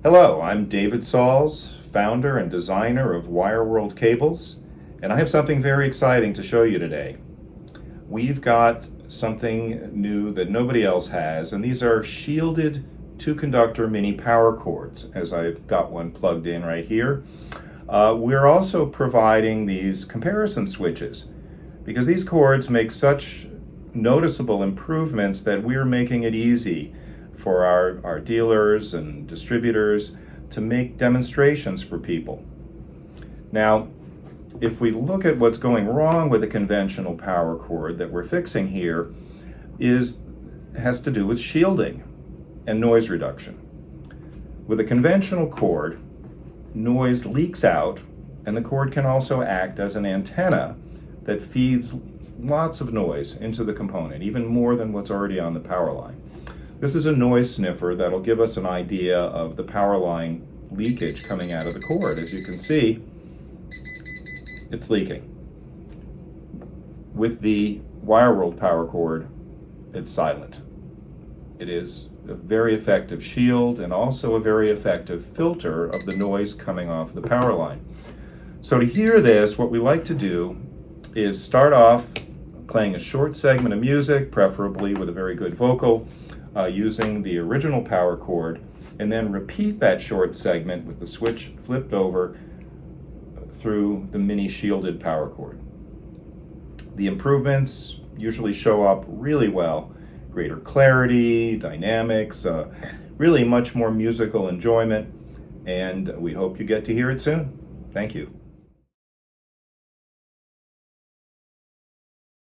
Hello, I'm David Sauls, founder and designer of Wireworld cables, and I have something very exciting to show you today. We've got something new that nobody else has, and these are shielded two-conductor mini power cords, as I've got one plugged in right here. We're also providing these comparison switches because these cords make such noticeable improvements that we're making it easy for our dealers and distributors to make demonstrations for people. Now, if we look at what's going wrong with the conventional power cord that we're fixing here, has to do with shielding and noise reduction. With a conventional cord, noise leaks out, and the cord can also act as an antenna that feeds lots of noise into the component, even more than what's already on the power line. This is a noise sniffer that'll give us an idea of the power line leakage coming out of the cord. As you can see, it's leaking. With the Wireworld power cord, it's silent. It is a very effective shield and also a very effective filter of the noise coming off the power line. So to hear this, what we like to do is start off playing a short segment of music, preferably with a very good vocal, using the original power cord, and then repeat that short segment with the switch flipped over through the mini shielded power cord. The improvements usually show up really well. Greater clarity, dynamics, really much more musical enjoyment, and we hope you get to hear it soon. Thank you.